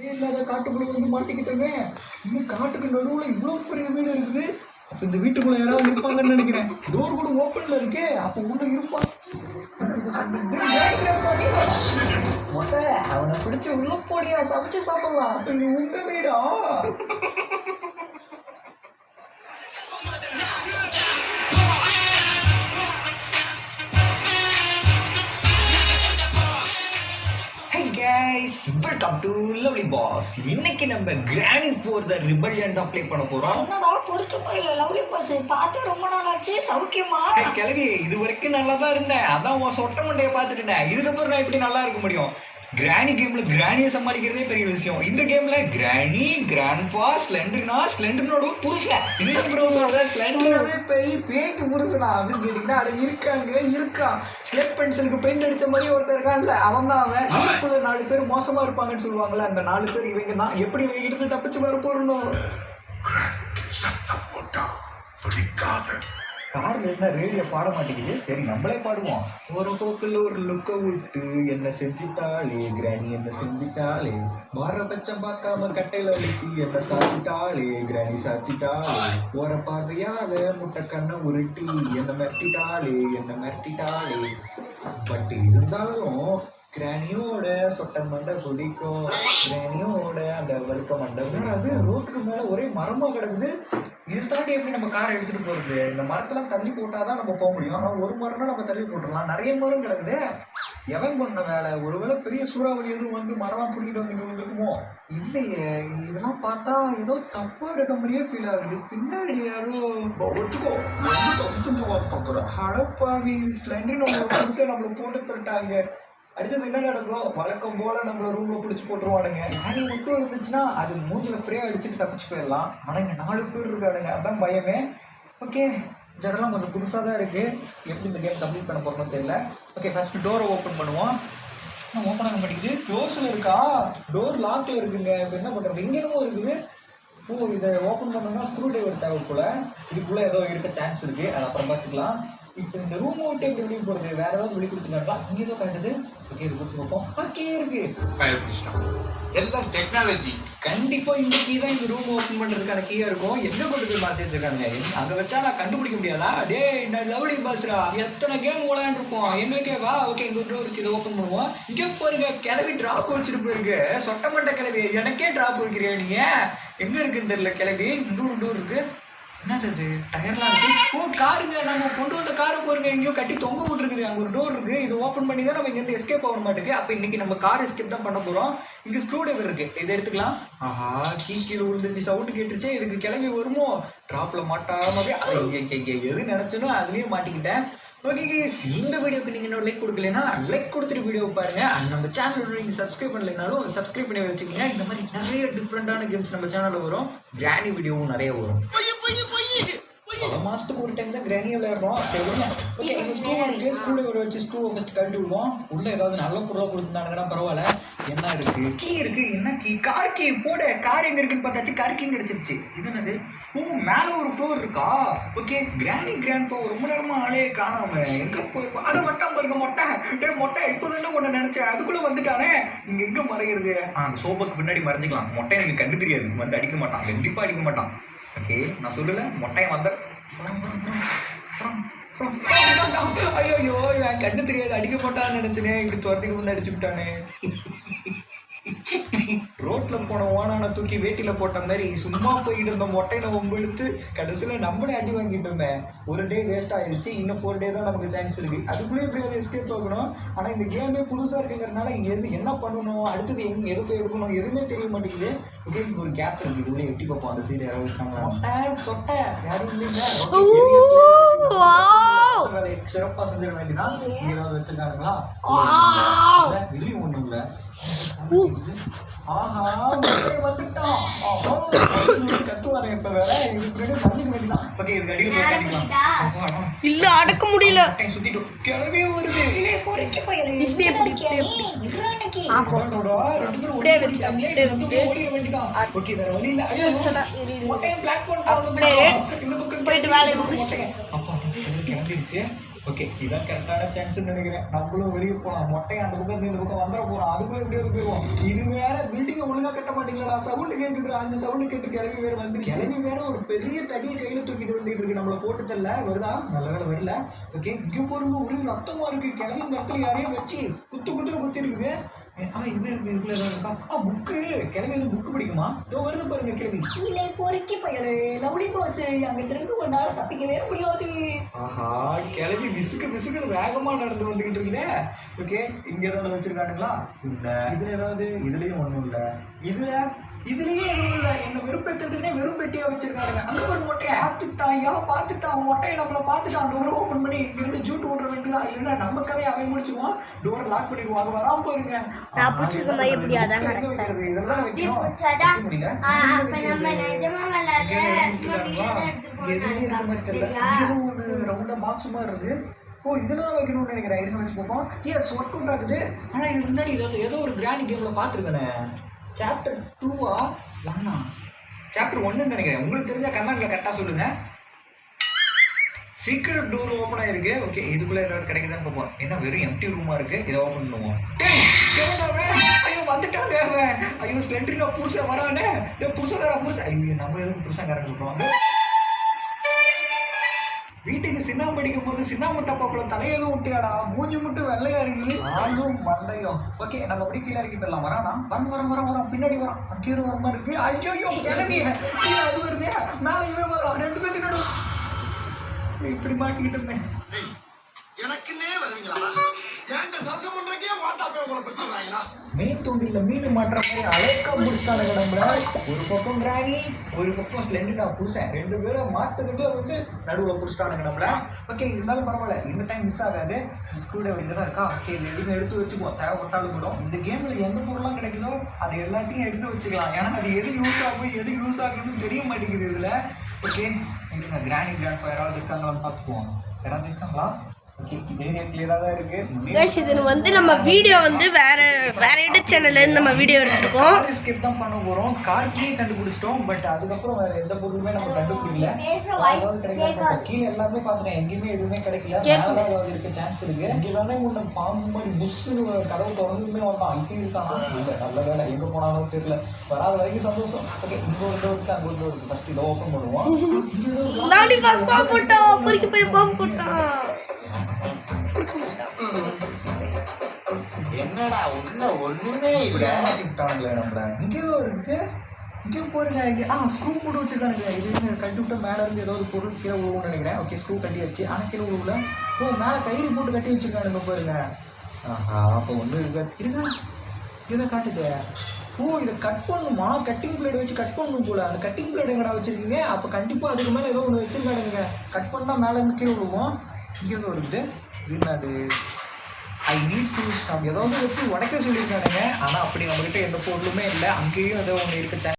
இல்லாத காட்டுக்குள்ள வந்து மாட்டிக்கிட்டோமே. இன்னும் காட்டுக்கு நடுவில் இவ்வளோ பெரிய வீடு இருக்குது. அப்போ இந்த வீட்டுக்குள்ள யாராவது இருப்பாங்கன்னு நினைக்கிறேன். டோர் கூட ஓப்பன்ல இருக்கே. அப்போ உள்ள இருப்பான். அவனை பிடிச்சி உள்ள போடியா, சமைச்சு சாப்பிடலாம். அப்போ இது உங்க வீடா? Welcome to lovely pass. இன்னைக்கு நம்ம கிரானி ஃபார் த ரிபல்லியன் தான் ப்ளே பண்ண போறோம். என்னடா பொறுத்து போய் லவ்லி பாஸ் பார்த்து ரொம்ப நாள் ஆச்சு. சௌக்கியமா? கிளவி, இது வரைக்கும் நல்லா தான் இருந்தேன். அதான் உன் சொட்ட மண்டையை பார்த்துட்டேன். இதுக்கப்புறம் நான் எப்படி நல்லா இருக்க முடியும்? கிரானி கேம்ல கிரானியை சமாளிக்கிறதே பெரிய விஷயம். இந்த கேம்ல கிரானி, கிராண்ட்பா, ஸ்லெண்டர்னா ஸ்லெண்டர்னோட புருஷன். இது ப்ரோ சொல்ற ஸ்லெண்டர்னாவே பேய்க்கு புருஷனா அப்படின்னு கேட்டீங்கன்னா அட இருக்கான். ஸ்லெப் பென்சிலுக்கு பெயிண்ட் அடிச்ச மாதிரி ஒருத்தர் இருக்கான்ல, அவன் தான் அவன். நமக்குள்ள 4 பேர் மோசமா இருப்பாங்கன்னு சொல்லுவாங்கல்ல, அந்த 4 பேர் இவங்க தான். எப்படி இவங்க இருந்து தப்பிச்சு வர போறணும்? கார்ல என்ன ரேடியோ பாட மாட்டேங்குது. சரி, நம்மளே பாடுவோம். ஒரு போக்கில் ஒரு லுக்க விட்டு என்ன செஞ்சுட்டாளே கிராணி, என்ன செஞ்சுட்டாளே பாரபட்சம் பார்க்காம கட்டையில வச்சு என்ன சாச்சிட்டாளே கிராணி, சாச்சிட்டாளே ஒரு பார்வையால முட்டை கண்ணை உருட்டி என்ன மிரட்டிட்டாளே. பட் இருந்தாலும் கிராணியோட சொட்ட மண்டை பிடிக்கும். கிராணியோட அந்த வழுக்க மண்டை. அது ரோட்டுக்கு மேல ஒரே மரமா கிடக்குது. இது தாண்டி எப்படி நம்ம காரை எடுத்துட்டு போறது? இந்த மரத்தெல்லாம் தள்ளி போட்டாதான் நம்ம போக முடியும். ஆனால் ஒரு மரம்னா நம்ம தள்ளி போட்டுடலாம். நிறைய மரம் கிடக்குது. எவன் பண்ண வேலை? ஒருவேளை பெரிய சூறாவளி எதுவும் வந்து மரமாக பிடிக்கிட்டு வந்து இருக்குமோ? இல்லையே, இதெல்லாம் பார்த்தா ஏதோ தப்பா இருக்க மாதிரியே ஃபீல் ஆகுது. பின்னாடி யாரோ ஒத்துக்கோ ஹடப்பாவி ஸ்லெண்டர் நம்மளை போட்டு தட்டாங்க. அடுத்தது என்ன நடக்கும்? வழக்கம் போல நம்மள ரூம்ல பிடிச்சி போட்டுருவானுங்க. யாரி மட்டும் இருந்துச்சுன்னா அது மூஞ்சில ஃப்ரீயா அடிச்சுட்டு தப்பிச்சு போயிடலாம். ஆனா இங்க 4 பேர் இருக்கானுங்க, அதான் பயமே. ஓகே, இந்த இடம்லாம் கொஞ்சம் புதுசாக தான் இருக்கு. எப்படி இந்த கேம் கம்ப்ளீட் பண்ண போறோம்னு தெரியல. ஓகே, ஃபர்ஸ்ட் டோரை ஓப்பன் பண்ணுவோம். ஓப்பன் ஆக மாட்டேங்குது. க்ளோஸ்ல இருக்கா? டோர் லாக்ல இருக்குங்க. இப்போ என்ன பண்றது? இங்கேயும் இருக்குது. ஓ, இதை ஓப்பன் பண்ணோம்னா ஸ்க்ரூ டிரைவர் தேவை போல. இதுக்குள்ள ஏதோ இருக்க சான்ஸ் இருக்கு, அது அப்புறம் பார்த்துக்கலாம். இப்போ இந்த ரூம் விட்டு எப்படி வெளியே போகிறது? வேற ஏதாவது வெளியே கொடுத்துருக்காங்களா? இங்கே ஏதோ காட்டுது. ஓகே, இது கொடுத்து பார்ப்போம். ஓகே, இருக்கு எல்லாம் டெக்னாலஜி. கண்டிப்பாக இந்த கீ தான் இந்த ரூம் ஓப்பன் பண்ணுறதுக்கான கீயா இருக்கும். எங்கே கொண்டு போய் மாற்றி வச்சிருக்காங்க? அங்கே வச்சா நான் கண்டுபிடிக்க முடியாதா? டே, இந்த லவ்லி பாஸ்ரா எத்தனை கேம் விளையாண்டுருப்போம். என்ன கேவா? ஓகே, இங்கே ஒரு டோர் இருக்கு, இதை ஓப்பன் பண்ணுவோம். இங்கே போயிருங்க, கிளவி ட்ராப் வச்சுட்டு போயிருக்கு. சொட்டமண்ட கிளவி, எனக்கே ட்ராப் வைக்கிறியா நீ? எங்கே இருக்குன்னு தெரியல கிளவி. இந்த ஒரு டோர் இருக்கு. என்னது அது? டயர்லாம் இருக்கு. ஓ, காருங்க. நம்ம கொண்டு வந்த காரை போருங்க, எங்கேயோ கட்டி தொங்க விட்டுருக்குது. அங்கே ஒரு டோர் இருக்கு. இது ஓப்பன் பண்ணி தான் நம்ம இங்கேருந்து எஸ்கேப் ஆக மாட்டேங்குது. அப்போ இன்னைக்கு நம்ம கார் எஸ்கேப் தான் பண்ண போறோம். இங்கே ஸ்க்ரூ டிரைவர் இருக்கு, இதை எடுத்துக்கலாம். ஆஹா, கீழே விழுந்துச்சு, சவுண்டு கேட்டுருச்சு. இதுக்கு கிளம்பி வருமோ? டிராப்ல மாட்டாமவே எது நினைச்சனோ அதுலயும் மாட்டிக்கிட்டேன். ஓகே கேஸ், இந்த வீடியோக்கு நீங்கள் இன்னொரு லைக் கொடுக்கலன்னா லைக் கொடுத்துட்டு வீடியோ பாருங்க. அண்ட் நம்ம சேனல் நீங்கள் சப்ஸ்கிரைப் பண்ணலைனாலும் சப்ஸ்கிரைப் பண்ணி வச்சுக்கோங்க. இந்த மாதிரி நிறைய டிஃப்ரெண்டான கேம்ஸ் நம்ம சேனலில் வரும். கிரானி வீடியோவும் நிறைய வரும். பல மாதத்துக்கு ஒரு டைம் தான் கிரானியை விளையாடுறோம். ஓகே, எங்கள் ஸ்க்ரூ இருக்குது. ஸ்க்ரூ ஒரு வச்சு ஸ்க்ரூவை ஃபஸ்ட் கழட்டி விடுவோம். உள்ளே ஏதாவது நல்ல பொருளாக கொடுத்துருந்தாங்கன்னா பரவாயில்ல. என்ன இருக்கு? கீ இருக்கு. என்ன கீ? Car key. போட கார் எங்கே இருக்குன்னு பார்த்தாச்சு. கார் கீ கிடச்சிருச்சு. இது என்னது? ஓ, மேலே ஒரு ஃப்ளோர் இருக்கா? ஓகே, கிராண்ட் ஃப்ளோர் ரொம்ப நேரமாக ஆளே காணாம எங்கே போயிருப்போம்? அதை மட்டும் பாருங்க. மொட்டை இப்போ தானே ஒன்று நினச்சேன், அதுக்குள்ளே வந்துட்டானே. இங்கே எங்கே மறைகிறது? அந்த சோஃபாக்கு பின்னாடி மறைஞ்சிக்கலாம். மொட்டை எனக்கு கண்டு தெரியாது, வந்து அடிக்க மாட்டான், கண்டிப்பாக அடிக்க மாட்டான். ஓகே, நான் சொல்லலை மொட்டையை வந்த ஐயோ, என் கண்டு தெரியாது, அடிக்க மாட்டான்னு நினைச்சனே. இப்படி துரத்துக்கு வந்து அடிச்சு விட்டானே. ரோட்ல போன ஓனான தூக்கி வேட்டில போட்ட மாதிரி சும்மா போயிட்டு இருந்த மொட்டையில ஒம்பெடுத்து கடைசியில நம்மளே அடி வாங்கிட்டோமே. ஒரு டே வேஸ்ட் ஆயிடுச்சு. இன்னும் 4 டே தான் நமக்கு சான்ஸ் இருக்கு. அதுக்குள்ளே எப்படியாவது எஸ்கேப் ஆகணும். ஆனா இந்த கேமே புதுசா இருக்குங்கிறதுனால இங்க இருந்து என்ன பண்ணணும், அடுத்தது எது போய் எடுக்கணும் எதுவுமே தெரிய மாட்டேங்குது. ஓகே, இங்க ஒரு கேப் இருக்கு, இதுக்குள்ளே எட்டி பார்ப்போம். அந்த சைடு யாராவது இருக்காங்களா? சொட்டை யாரும் இல்லைங்க. வேலையை சிறப்பா செஞ்சிட வேண்டியதான். இங்க ஏதாவது வச்சிருக்காங்களா? இதுலயும் ஒண்ணும் இல்ல. ஆஹா, வந்துட்டான். கத்துவானே இப்ப வேற. இதுக்கு மன்னிக்க வேண்டியதான். ஓகே, இதுக்கு அடியில் போய் காட்டிக்கலாம். இல்ல, அடக்க முடியல. சுத்திட்டு கிளவே வருது. ஓகே, வேற வழி இல்ல. போயிட்டு வேலையை முடிச்சுட்டேன். கிளம்பிடுச்சு. ஓகே இதான் கரெக்டான சான்ஸ்னு நினைக்கிறேன். நம்மளும் வெளியே போகலாம். மொட்டையை அந்த பக்கம் இந்த பக்கம் வந்துட போகிறோம். அதுக்குள்ளே எப்படியோ போயிடுவோம். இது வேற பில்டிங்கை ஒழுங்காக கட்ட மாட்டீங்களா? சவுண்டு கேட்குது. அந்த சவுண்டு கேட்டு கிளம்பி வேறு வந்து கிளம்பி வேற ஒரு பெரிய தடியை கையில் தூக்கிட்டு வந்துட்டு இருக்கு. நம்மளை போட்டு தரல வருதா? நல்ல வேலை வரல. ஓகே இங்கே போகிறவங்க ஒரே ரத்தமாக இருக்குது. கிளம்பி இந்த இடத்துல யாரையும் வச்சு குத்துன்னு குத்தி இருக்குது. இது இருக்கு இதுக்குள்ள ஏதாவது இருக்கா? புக்கு கிளம்பி எதுவும் புக்கு பிடிக்குமா? இதோ வருது பாருங்க கிளம்பி. இல்லை பொறுக்கி பயலே லவ்லி பாஸ் அங்கிட்ட இருந்து ஒரு நாள் தப்பிக்கவே முடியாது. ஆஹா கிளம்பி விசுக்குன்னு வேகமா நடந்து வந்துகிட்டு இருக்குதே. ஓகே இங்க ஏதாவது வச்சிருக்கானுங்களா? இல்ல இதுல ஏதாவது? இதுலயும் ஒண்ணும் இல்ல. இதுலயே எதுவும் இல்ல. என்ன வெறுப்பேற்றதுன்னே வெறும் பெட்டியா வச்சிருக்கானுங்க. அந்த ஒரு மொட்டையை பார்த்துட்டான் மொட்டையை நம்மளை பார்த்துட்டான். டோரை ஓப்பன் பண்ணி இருந்து ஜூட் ஓடுற வேண்டியதா? இல்லைன்னா நம்ம கதையை அவன் முடிச்சுக்குவான். டோரை லாக் பண்ணிடுவான். அது வராம போயிருங்க. நான் பிடிச்சிருக்க மாதிரி எப்படி அதான் நடக்குது. இதெல்லாம் வைக்கணும். ரவுண்டா பாக்ஸ் மாதிரி இருக்கு. ஓ இதெல்லாம் வைக்கணும்னு நினைக்கிறேன். இருங்க வச்சு பார்ப்போம். எஸ் ஒர்க் அவுட் ஆகுது. ஆனா இது முன்னாடி ஏதோ ஒரு கிராண்ட் கேம்ல பார்த்துருக்கேனே. சாப்டர் 2 1 சாப்டர் 1 நினைக்கிறேன். உங்களுக்கு தெரிஞ்ச கமெண்ட்ல கரெக்டாக சொல்லுங்க. சீக்கிரம் டோர் ஓப்பன் ஆயிருக்கு. ஓகே இதுக்குள்ள ஏதாவது கிடைக்குதான்னு பார்ப்போம். என்ன வெறும் எம்டி ரூமா இருக்கு. இதை ஓப்பன் பண்ணுவோம். ஐயோ வந்துட்டாங்க அவன். ஐயோ ஸ்பெண்ட்ரினா புருஷன் வரானே. புருஷன் ஐயோ நம்ம எதுவும் புருஷன்காரன் சொல்லுவாங்க. வீட்டுக்கு சின்னாம படிக்கும் போது சின்னாம டப்பாக்குள்ள தலையெல்லாம் விட்டியாடா. மூஞ்சி மட்டும் வெள்ளையா இருக்குது. ஆளும் மண்டையும். ஓகே நம்ம அப்படி கீழே இறக்கி போயிடலாம். வரானா? வரான் பின்னாடி வரான். கீழே வர மாதிரி இருக்கு. ஐயோ கிளம்பி கீழே அது வருதே. மேலே இவன் வரான். 2 பேருக்கு நடு இப்படி மாட்டிக்கிட்டு இருந்தேன். எனக்குன்னே வருவீங்களா? என்கிட்ட சரசம் பண்றக்கே வாட்டாப்பே உங்களை பத்திடுறாங்களா? மீன் தூண்டில மீன் மாட்டுற மாதிரி அழைக்க முடிச்சானுங்க நம்மள. ஒரு பக்கம் கிராணி ஒரு பக்கம் ஸ்லெண்டா புருஷன். 2 பேரும் மாட்டுக்கிட்டே வந்து நடுவில் புடிச்சிட்டானுங்க நம்மள. ஓகே இருந்தாலும் பரவாயில்ல. இந்த டைம் மிஸ் ஆகாது. ஸ்க்ரூ டிரைவர் இங்கே தான் இருக்கா? ஓகே இது எடுத்து வச்சுக்குவோம். தேவைப்பட்டாலும் கூட இந்த கேமில் எந்த பொருளாம் கிடைக்குதோ அது எல்லாத்தையும் எடுத்து வச்சுக்கலாம். ஏன்னா அது எது யூஸ் ஆகுதுன்னு தெரிய மாட்டேங்குது இதில். ஓகே எங்களுக்கு கிராண்ட் ஃபயர் யாராவது இருக்காங்களான்னு பார்த்துக்குவோம். யாராவது இருக்காங்களா? ஓகே ஏரியா கிளியராக தான் இருக்குது. இது வந்து நம்ம வீடியோ வந்து வேற சேனல்ல இருந்து நம்ம வீடியோ எடுத்துருக்கோம். ஸ்கிப் தான் பண்ண போகிறோம். கார்கியே கண்டுபிடிச்சிட்டோம். பட் அதுக்கப்புறம் வேறு எந்த பொருளுமே நம்ம கண்டுபிடிக்கல. கீழே எல்லாமே பார்த்துட்டேன். எங்கேயுமே எதுவுமே கிடைக்கல. மேலே இருக்க சான்ஸ் இருக்கு. இங்கே தானே உன்னை பாம்பு மாதிரி புஷ்ஷுன்னு கதவு தொடர்ந்துமே வந்தான். இப்படி இருக்கானா? இல்லை நல்ல வேலை. எங்கே போனாலும் தெரியல. வராத வரைக்கும் சந்தோஷம். ஓகே இங்கே ஒரு டோர் இருக்குது. அங்கே ஒரு டோர் இருக்குது. ஃபஸ்ட் இதை ஓப்பன் பண்ணுவோம். லாலி பாஸ் பாம்பு போட்டான். பொறுக்கி போய் பாம்பு போட்டான். என்னடா உள்ள ஒண்ணுமே இல்ல. மாட்டிக்கிட்டானுங்களே நம்மள. இங்கேயோ இருக்கு. இங்கேயும் போருங்க. இங்கே ஸ்க்ரூ போட்டு வச்சுருக்கானுங்க. இது கட்டி விட்டு மேலே இருந்து ஏதாவது பொருள் கீழே விழுவுன்னு நினைக்கிறேன். ஓகே ஸ்க்ரூ கட்டி வச்சு ஆனால் கீழே விழுவுல. மேலே கயிறு போட்டு கட்டி வச்சுருக்கானுங்க பாருங்க. அப்போ ஒன்றும் இருக்கா இதை காட்டுது. இதை கட் பண்ணுமா? கட்டிங் பிளேடு வச்சு கட் பண்ணணும் போல. அந்த கட்டிங் பிளேடு எங்கடா வச்சுருக்கீங்க? அப்போ கண்டிப்பாக அதுக்கு மேலே ஏதோ ஒன்று வச்சுருக்கானுங்க. கட் பண்ணால் மேலே இருந்து கீழே விழுவோம். இங்கே ஏதோ இருக்குது. அது ஐ நீட் டு ஸ்டாப் ஏதாவது வச்சு உடைக்க சொல்லியிருக்கானுங்க. ஆனால் அப்படி நம்மகிட்ட எந்த பொருளுமே இல்லை. அங்கேயும் ஏதோ ஒன்று இருக்க